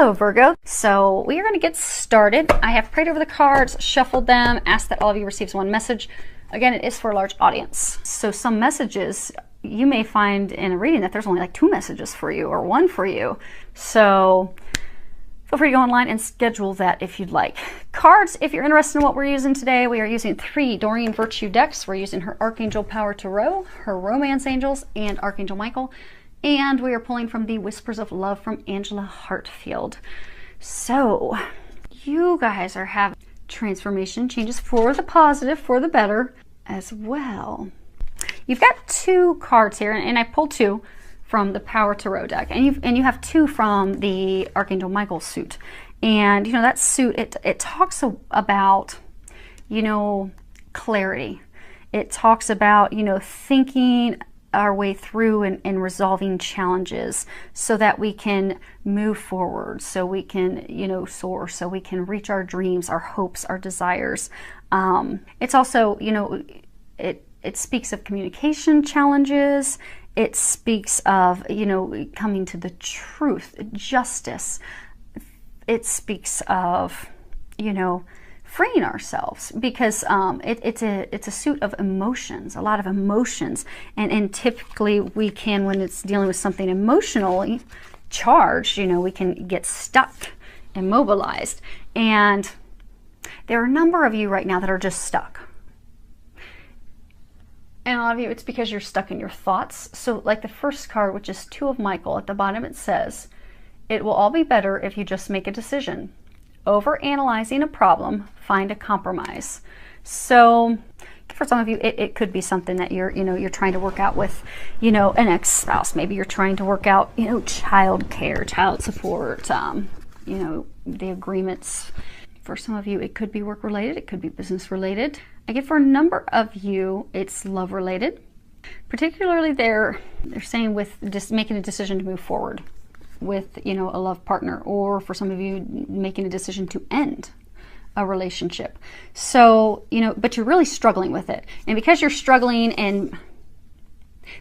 Hello Virgo. So we are going to get started. I have prayed over the cards, shuffled them, asked that all of you receive one message. Again, it is for a large audience. So some messages you may find in a reading that there's only like 2 messages for you or 1 for you. So feel free to go online and schedule that if you'd like. Cards, if you're interested in what we're using today, we are using 3 Doreen Virtue decks. We're using her Archangel Power Tarot, her Romance Angels, and Archangel Michael. And we are pulling from the Whispers of Love from Angela Hartfield. So you guys are having transformation, changes for the positive, for the better as well. You've got 2 cards here, and I pulled 2 from the Power Tarot deck, and you have 2 from the Archangel Michael suit. And you know that suit, it talks about, you know, clarity. It talks about, you know, thinking our way through and resolving challenges so that we can move forward, so we can, you know, soar, so we can reach our dreams, our hopes, our desires. It's also, you know, it speaks of communication challenges. It speaks of, you know, coming to the truth, justice. It speaks of, you know, freeing ourselves, because it's a suit of emotions, a lot of emotions, and typically we can, when it's dealing with something emotionally charged, you know, we can get stuck, immobilized, and there are a number of you right now that are just stuck. And a lot of you, it's because you're stuck in your thoughts. So like the first card, which is 2 of Michael, at the bottom it says, it will all be better if you just make a decision. Over-analyzing a problem, find a compromise. So for some of you, it could be something that you're trying to work out with, you know, an ex-spouse. Maybe you're trying to work out, you know, child care, child support, you know, the agreements. For some of you, it could be work-related, it could be business-related. I get for a number of you, it's love-related. Particularly they're saying with just making a decision to move forward with, you know, a love partner, or for some of you making a decision to end a relationship. So, you know, but you're really struggling with it. And because you're struggling, and I'm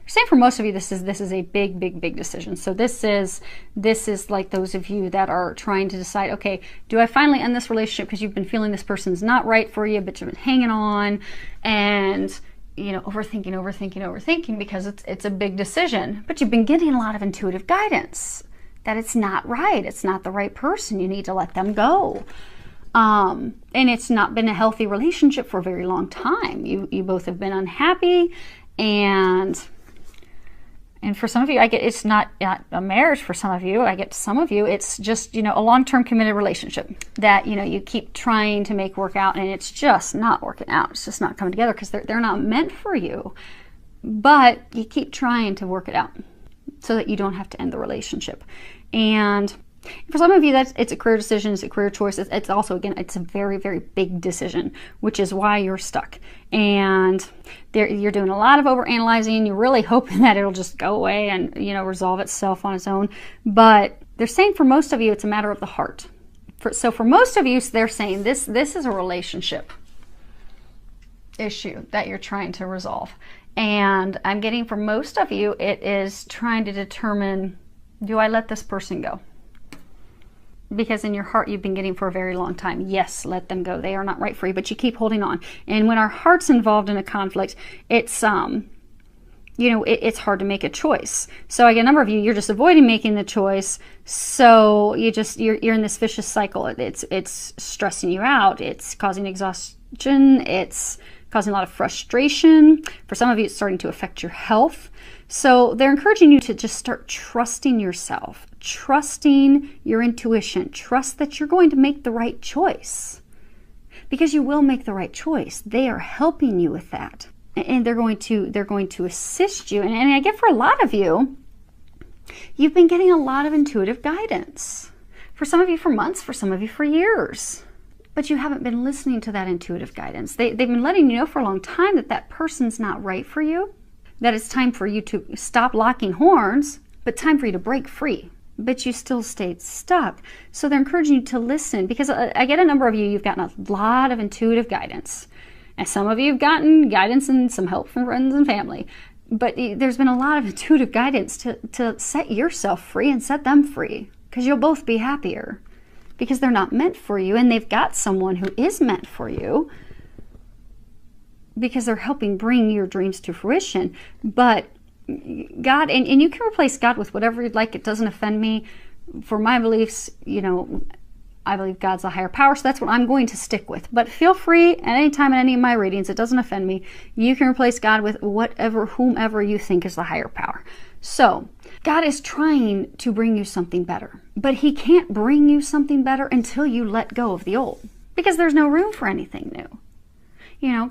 saying for most of you, this is a big decision. So this is like those of you that are trying to decide, okay, do I finally end this relationship because you've been feeling this person's not right for you, but you've been hanging on and, you know, overthinking because it's a big decision, but you've been getting a lot of intuitive guidance that it's not right. It's not the right person. You need to let them go. And it's not been a healthy relationship for a very long time. You both have been unhappy, and for some of you, I get it's not a marriage. For some of you, I get some of you, it's just, you know, a long-term committed relationship that, you know, you keep trying to make work out, and it's just not working out. It's just not coming together because they're not meant for you. But you keep trying to work it out so that you don't have to end the relationship. And for some of you, it's a career decision, it's a career choice. It's also, again, it's a very big decision, which is why you're stuck. And you're doing a lot of overanalyzing. You're really hoping that it'll just go away and, you know, resolve itself on its own. But they're saying for most of you, it's a matter of the heart. So for most of you, they're saying this is a relationship issue that you're trying to resolve. And I'm getting for most of you, it is trying to determine, do I let this person go? Because in your heart, you've been getting for a very long time, yes, let them go. They are not right for you, but you keep holding on. And when our heart's involved in a conflict, it's, you know, it's hard to make a choice. So I get a number of you, you're just avoiding making the choice. So you're in this vicious cycle. It's stressing you out. It's causing exhaustion. It's causing a lot of frustration. For some of you, it's starting to affect your health. So they're encouraging you to just start trusting yourself, trusting your intuition, trust that you're going to make the right choice, because you will make the right choice. They are helping you with that, and they're going to assist you. And I get for a lot of you, you've been getting a lot of intuitive guidance. For some of you for months, for some of you for years. But you haven't been listening to that intuitive guidance. They've been letting you know for a long time that that person's not right for you, that it's time for you to stop locking horns, but time for you to break free. But you still stayed stuck. So they're encouraging you to listen, because I get a number of you, you've gotten a lot of intuitive guidance. And some of you have gotten guidance and some help from friends and family. But there's been a lot of intuitive guidance to set yourself free and set them free. because you'll both be happier, because they're not meant for you, and they've got someone who is meant for you, because they're helping bring your dreams to fruition. But God, and you can replace God with whatever you'd like. It doesn't offend me. For my beliefs, you know, I believe God's a higher power, so that's what I'm going to stick with. But feel free at any time in any of my readings, it doesn't offend me. You can replace God with whatever, whomever you think is the higher power. So God is trying to bring you something better, but he can't bring you something better until you let go of the old, because there's no room for anything new. You know,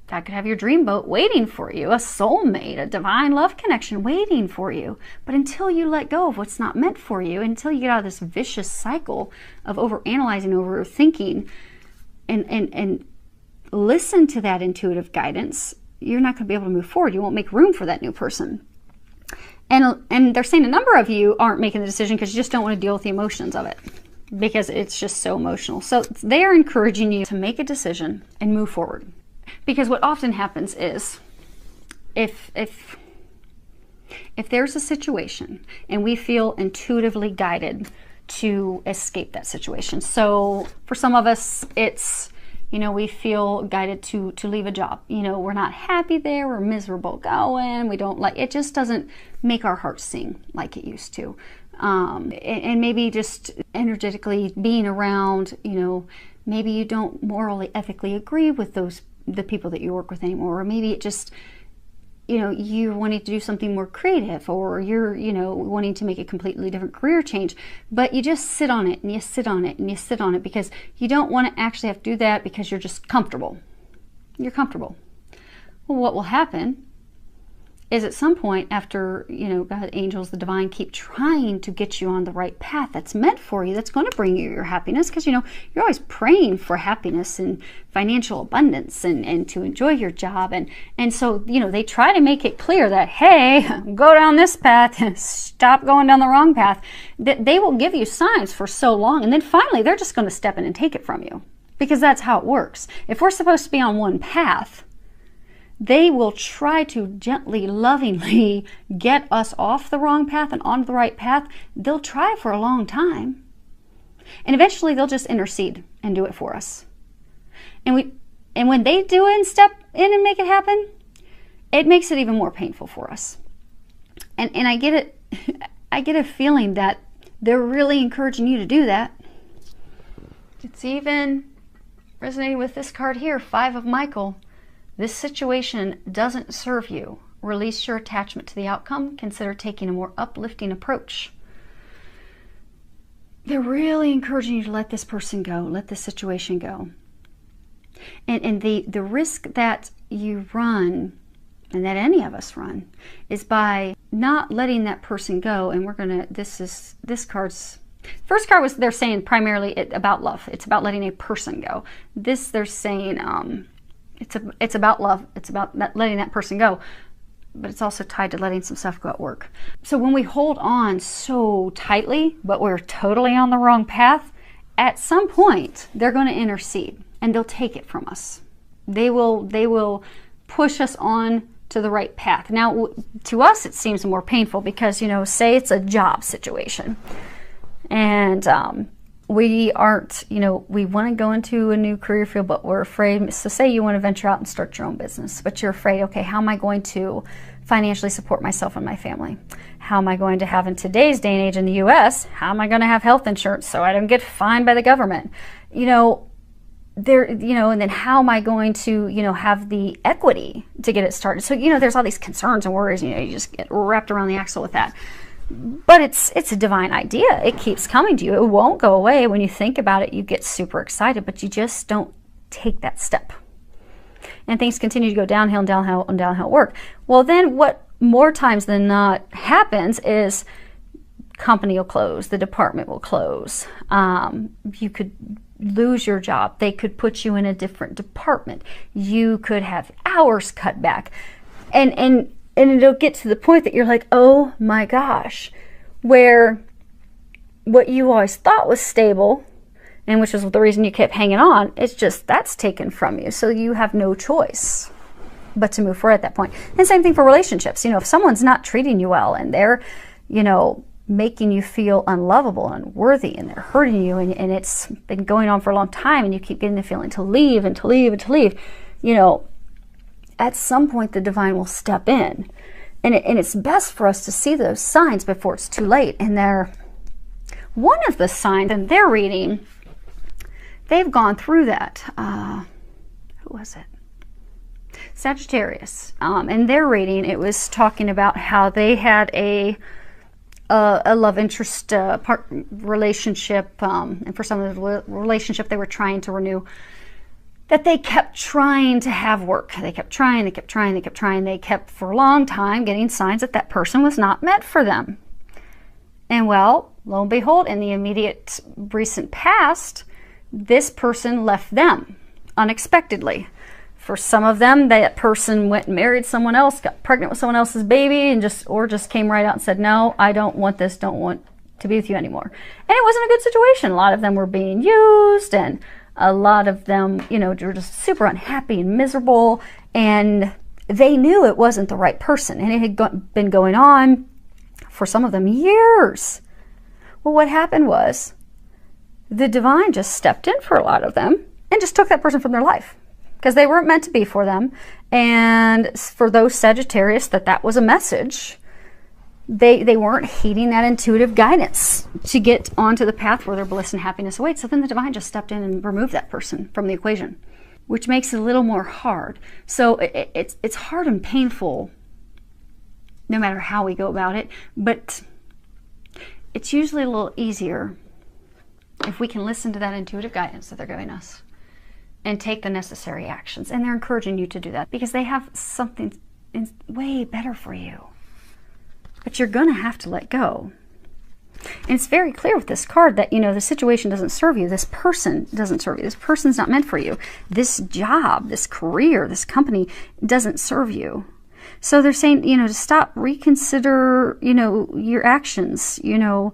God could have your dream boat waiting for you, a soulmate, a divine love connection waiting for you. But until you let go of what's not meant for you, until you get out of this vicious cycle of overanalyzing, overthinking, and listen to that intuitive guidance, you're not going to be able to move forward. You won't make room for that new person. And they're saying a number of you aren't making the decision because you just don't want to deal with the emotions of it, because it's just so emotional. So they are encouraging you to make a decision and move forward. Because what often happens is, if there's a situation and we feel intuitively guided to escape that situation. So for some of us, it's, you know, we feel guided to leave a job. You know, we're not happy there, we're miserable going, we don't like, it just doesn't make our hearts sing like it used to. And maybe just energetically being around, you know, maybe you don't morally, ethically agree with the people that you work with anymore, or maybe it just, you know, you're wanting to do something more creative, or you're, you know, wanting to make a completely different career change, but you just sit on it and you sit on it and you sit on it because you don't want to actually have to do that, because you're just comfortable. You're comfortable. Well, what will happen is at some point after, you know, God, angels, the divine keep trying to get you on the right path that's meant for you, that's going to bring you your happiness, because, you know, you're always praying for happiness and financial abundance and to enjoy your job. And so, you know, they try to make it clear that, hey, go down this path, stop going down the wrong path. That they will give you signs for so long, and then finally they're just going to step in and take it from you, because that's how it works. If we're supposed to be on one path, they will try to gently, lovingly get us off the wrong path and onto the right path. They'll try for a long time. And eventually they'll just intercede and do it for us. And when they do it and step in and make it happen, it makes it even more painful for us. And I get it. I get a feeling that they're really encouraging you to do that. It's even resonating with this card here, Five of Michael. This situation doesn't serve you. Release your attachment to the outcome. Consider taking a more uplifting approach. They're really encouraging you to let this person go, let this situation go. And the risk that you run, and that any of us run, is by not letting that person go. And we're gonna, this card's, first card was, they're saying primarily about love. It's about letting a person go. This, they're saying, it's about love. It's about letting that person go, but it's also tied to letting some stuff go at work. So when we hold on so tightly, but we're totally on the wrong path, at some point they're going to intercede and they'll take it from us. They will push us on to the right path. Now, to us, it seems more painful because, you know, say it's a job situation, and we aren't, you know, we want to go into a new career field, but we're afraid. So say you want to venture out and start your own business, but you're afraid, okay, how am I going to financially support myself and my family? How am I going to have, in today's day and age in the US, how am I going to have health insurance so I don't get fined by the government? You know, there, you know, and then how am I going to, you know, have the equity to get it started? So, you know, there's all these concerns and worries, you know, you just get wrapped around the axle with that. But it's a divine idea. It keeps coming to you. It won't go away. When you think about it, you get super excited, but you just don't take that step. And things continue to go downhill and downhill and downhill work. Well, then what more times than not happens is company will close, the department will close. You could lose your job. They could put you in a different department. You could have hours cut back. And it'll get to the point that you're like, oh my gosh, where what you always thought was stable, and which was the reason you kept hanging on, it's just, that's taken from you. So you have no choice but to move forward at that point. And same thing for relationships. You know, if someone's not treating you well and they're, you know, making you feel unlovable and unworthy, and they're hurting you, and it's been going on for a long time, and you keep getting the feeling to leave and to leave and to leave, you know, at some point the divine will step in. And it's best for us to see those signs before it's too late. And they're one of the signs in their reading, they've gone through that. Who was it? Sagittarius. In their reading, it was talking about how they had a love interest relationship, and for some of the relationship they were trying to renew, that they kept trying to have work. They kept trying, they kept trying, they kept trying. They kept for a long time getting signs that that person was not meant for them. And well, lo and behold, in the immediate recent past, this person left them unexpectedly. For some of them, that person went and married someone else, got pregnant with someone else's baby, and just came right out and said, no, I don't want this, don't want to be with you anymore. And it wasn't a good situation. A lot of them were being used, and a lot of them, you know, were just super unhappy and miserable, and they knew it wasn't the right person, and it had been going on for some of them years. Well, what happened was the divine just stepped in for a lot of them and just took that person from their life because they weren't meant to be for them. And for those Sagittarius, that was a message. They weren't heeding that intuitive guidance to get onto the path where their bliss and happiness awaits. So then the divine just stepped in and removed that person from the equation, which makes it a little more hard. So it's hard and painful no matter how we go about it, but it's usually a little easier if we can listen to that intuitive guidance that they're giving us and take the necessary actions. And they're encouraging you to do that because they have something way better for you. But you're going to have to let go. And it's very clear with this card that, you know, the situation doesn't serve you. This person doesn't serve you. This person's not meant for you. This job, this career, this company doesn't serve you. So they're saying, you know, to stop, reconsider, you know, your actions. You know,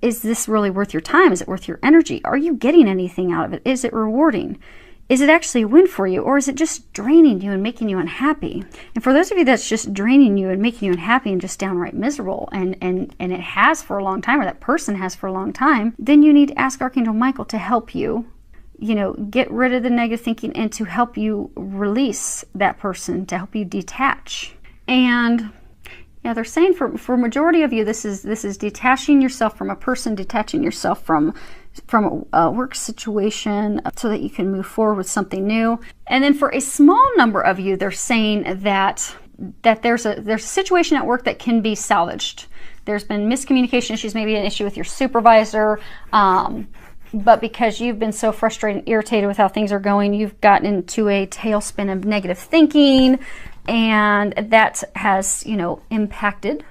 is this really worth your time? Is it worth your energy? Are you getting anything out of it? Is it rewarding? Is it actually a win for you, or is it just draining you and making you unhappy? And for those of you that's just draining you and making you unhappy and just downright miserable, and it has for a long time, or that person has for a long time, then you need to ask Archangel Michael to help you, you know, get rid of the negative thinking and to help you release that person, to help you detach. And yeah, they're saying for majority of you, this is detaching yourself from a person, detaching yourself from a work situation so that you can move forward with something new. And then for a small number of you, they're saying that there's a situation at work that can be salvaged. There's been miscommunication issues, maybe an issue with your supervisor, but because you've been so frustrated and irritated with how things are going, you've gotten into a tailspin of negative thinking, and that has, you know, impacted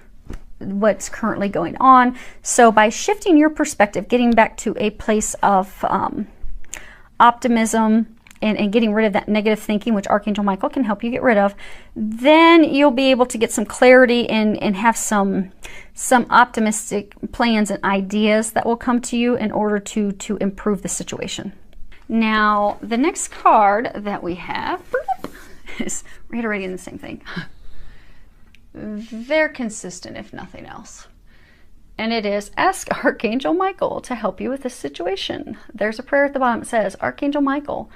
what's currently going on. So by shifting your perspective, getting back to a place of optimism and getting rid of that negative thinking, which Archangel Michael can help you get rid of, then you'll be able to get some clarity and have some optimistic plans and ideas that will come to you in order to improve the situation. Now, the next card that we have is reiterating the same thing. They're consistent, if nothing else. And it is, ask Archangel Michael to help you with this situation. There's a prayer at the bottom that says, Archangel Michael,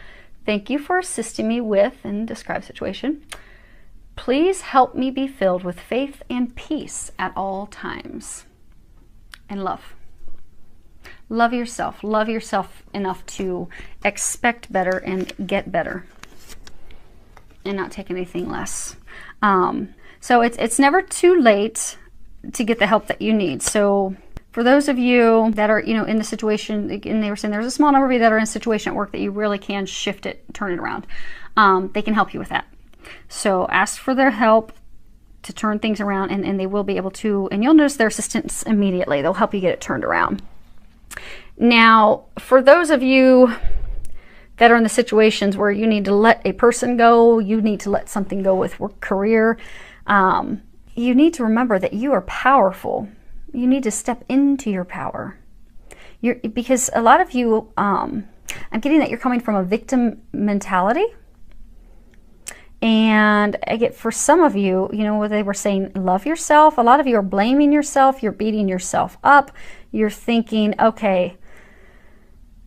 thank you for assisting me with, and describe situation. Please help me be filled with faith and peace at all times. And love. Love yourself. Love yourself enough to expect better and get better. And not take anything less. So it's never too late to get the help that you need. So for those of you that are, you know, in the situation, and they were saying there's a small number of you that are in a situation at work that you really can shift it, turn it around. They can help you with that. So ask for their help to turn things around, and they will be able to, and you'll notice their assistance immediately. They'll help you get it turned around. Now, for those of you that are in the situations where you need to let a person go, you need to let something go with work, career, you need to remember that you are powerful. You need to step into your power. Because a lot of you, I'm getting that you're coming from a victim mentality. And I get, for some of you, you know, what they were saying, love yourself. A lot of you are blaming yourself. You're beating yourself up. You're thinking, okay,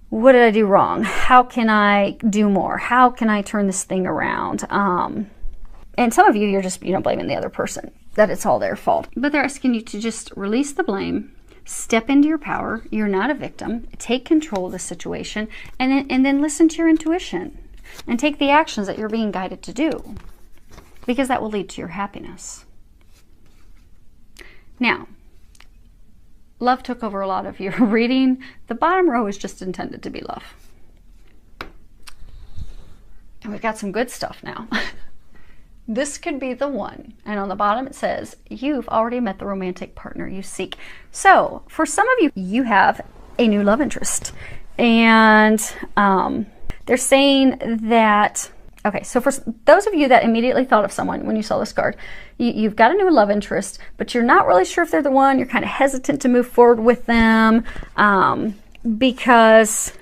what did I do wrong? How can I do more? How can I turn this thing around? And some of you, you're just, you know, blaming the other person, that it's all their fault. But they're asking you to just release the blame, step into your power. You're not a victim. Take control of the situation, and then listen to your intuition and take the actions that you're being guided to do, because that will lead to your happiness. Now, love took over a lot of your reading. The bottom row is just intended to be love. And we've got some good stuff now. This could be the one. And on the bottom it says, you've already met the romantic partner you seek. So for some of you, you have a new love interest. And they're saying that, okay, so for those of you that immediately thought of someone when you saw this card, you've got a new love interest, but you're not really sure if they're the one. You're kind of hesitant to move forward with them because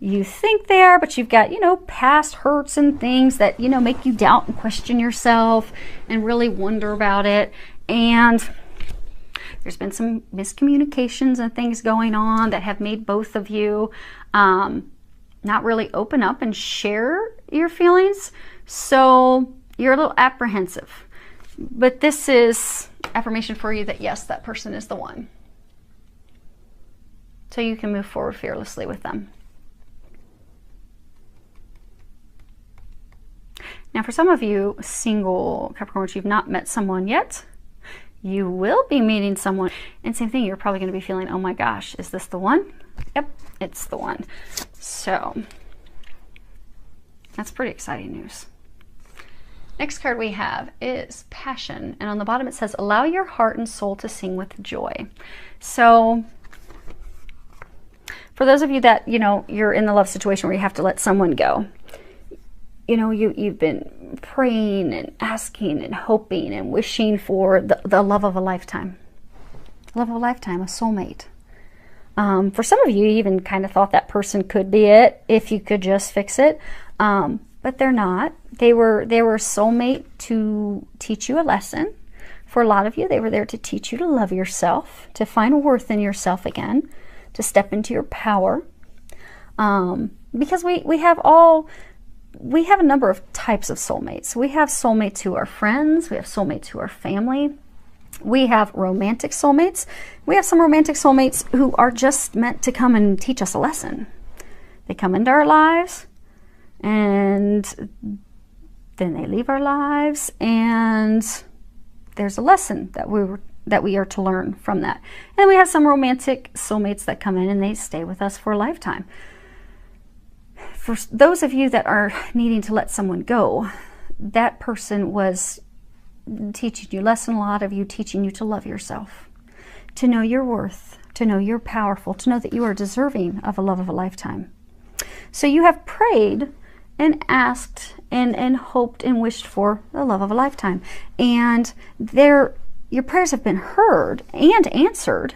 you think they are, but you've got, you know, past hurts and things that, you know, make you doubt and question yourself and really wonder about it. And there's been some miscommunications and things going on that have made both of you not really open up and share your feelings. So you're a little apprehensive. But this is affirmation for you that yes, that person is the one. So you can move forward fearlessly with them. Now for some of you single Capricorns, you've not met someone yet. You will be meeting someone. And same thing, you're probably going to be feeling, oh my gosh, is this the one? Yep, it's the one. So that's pretty exciting news. Next card we have is Passion. And on the bottom it says, allow your heart and soul to sing with joy. So for those of you that, you know, you're in the love situation where you have to let someone go, you know, you've been praying and asking and hoping and wishing for the love of a lifetime. Love of a lifetime, a soulmate. For some of you, you even kind of thought that person could be it if you could just fix it. But they're not. They were a soulmate to teach you a lesson. For a lot of you, they were there to teach you to love yourself, to find worth in yourself again, to step into your power. Because we have a number of types of soulmates. We have soulmates who are friends. We have soulmates who are family. We have romantic soulmates. We have some romantic soulmates who are just meant to come and teach us a lesson. They come into our lives and then they leave our lives, and there's a lesson that we are to learn from that. And we have some romantic soulmates that come in and they stay with us for a lifetime. For those of you that are needing to let someone go, that person was teaching you, lesson a lot of you, teaching you to love yourself, to know your worth, to know you're powerful, to know that you are deserving of a love of a lifetime. So you have prayed and asked and hoped and wished for the love of a lifetime. And your prayers have been heard and answered,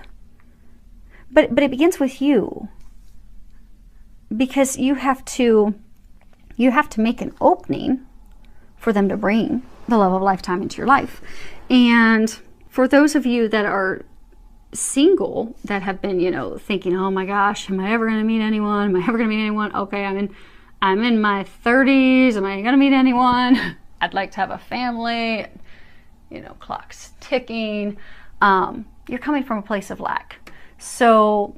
but it begins with you. Because you have to make an opening for them to bring the love of a lifetime into your life. And for those of you that are single, that have been, you know, thinking, oh my gosh, am I ever going to meet anyone? Am I ever going to meet anyone? Okay, I'm in my 30s. Am I going to meet anyone? I'd like to have a family. You know, clock's ticking. You're coming from a place of lack. So,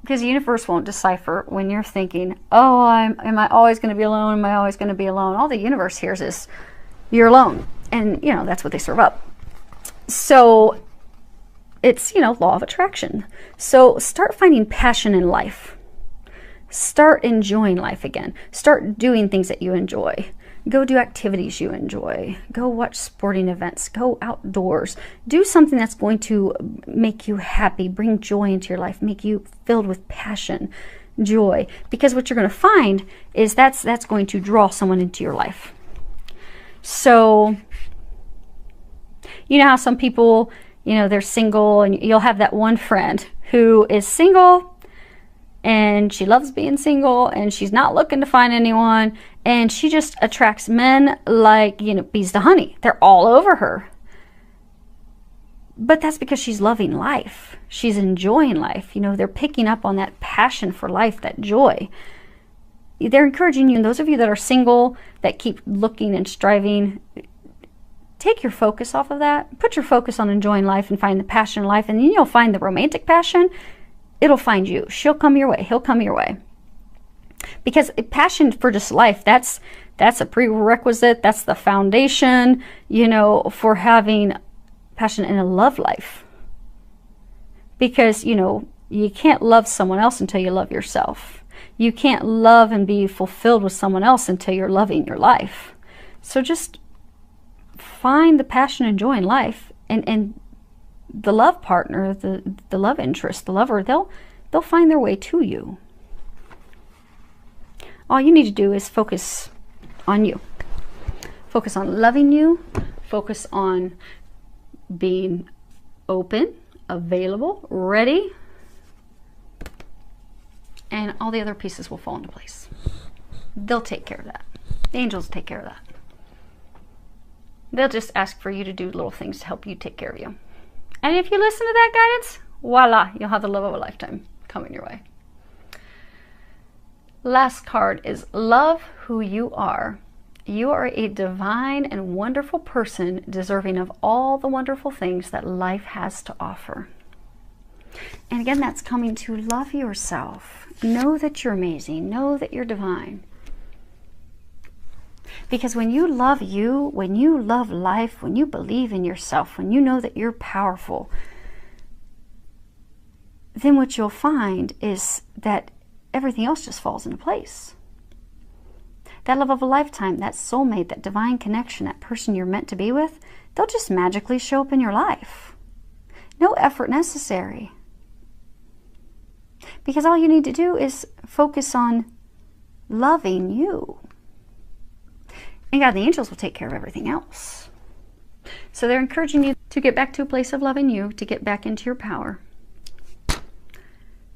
because the universe won't decipher when you're thinking, oh, am I always going to be alone? Am I always going to be alone? All the universe hears is, you're alone. And, you know, that's what they serve up. So it's, you know, law of attraction. So start finding passion in life. Start enjoying life again. Start doing things that you enjoy. Go do activities you enjoy. Go watch sporting events. Go outdoors. Do something that's going to make you happy, bring joy into your life, make you filled with passion, joy. Because what you're going to find is that's going to draw someone into your life. So, you know how some people, you know, they're single, and you'll have that one friend who is single, and she loves being single, and she's not looking to find anyone, and she just attracts men like, you know, bees to honey. They're all over her. But that's because she's loving life. She's enjoying life. You know, they're picking up on that passion for life, that joy. They're encouraging you, and those of you that are single, that keep looking and striving, take your focus off of that. Put your focus on enjoying life and find the passion in life, and then you'll find the romantic passion. It'll find you. She'll come your way. He'll come your way. Because a passion for just life, that's a prerequisite. That's the foundation, you know, for having passion in a love life. Because, you know, you can't love someone else until you love yourself. You can't love and be fulfilled with someone else until you're loving your life. So just find the passion and joy in life, and the love partner, the love interest, the lover, they'll find their way to you. All you need to do is focus on you. Focus on loving you. Focus on being open, available, ready, and all the other pieces will fall into place. They'll take care of that. The angels take care of that. They'll just ask for you to do little things to help you take care of you. And if you listen to that guidance, voila, you'll have the love of a lifetime coming your way. Last card is love who you are. You are a divine and wonderful person, deserving of all the wonderful things that life has to offer. And again, that's coming to love yourself. Know that you're amazing. Know that you're divine. Because when you love you, when you love life, when you believe in yourself, when you know that you're powerful, then what you'll find is that everything else just falls into place. That love of a lifetime, that soulmate, that divine connection, that person you're meant to be with, they'll just magically show up in your life. No effort necessary. Because all you need to do is focus on loving you. And God, the angels will take care of everything else. So they're encouraging you to get back to a place of loving you, to get back into your power,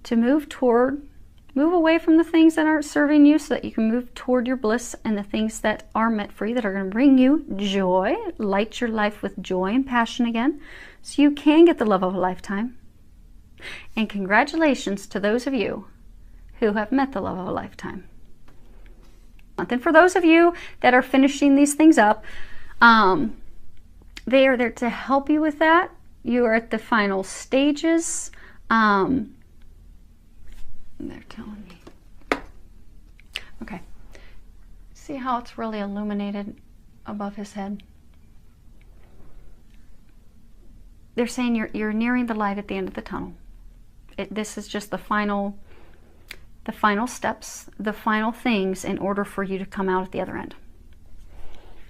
to move away from the things that aren't serving you so that you can move toward your bliss and the things that are meant for you, that are going to bring you joy, light your life with joy and passion again, so you can get the love of a lifetime. And congratulations to those of you who have met the love of a lifetime. And for those of you that are finishing these things up, they are there to help you with that. You are at the final stages. They're telling me. Okay. See how it's really illuminated above his head? They're saying you're nearing the light at the end of the tunnel. This is just the final steps, the final things in order for you to come out at the other end.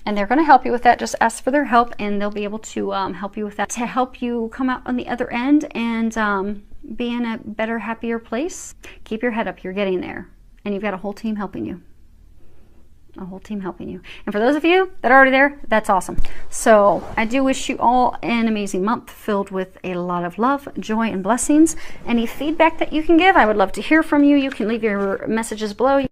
And they're going to help you with that. Just ask for their help, and they'll be able to help you with that, to help you come out on the other end and be in a better, happier place. Keep your head up. You're getting there. And you've got a whole team helping you. A whole team helping you. And for those of you that are already there, that's awesome. So I do wish you all an amazing month filled with a lot of love, joy, and blessings. Any feedback that you can give, I would love to hear from you. You can leave your messages below.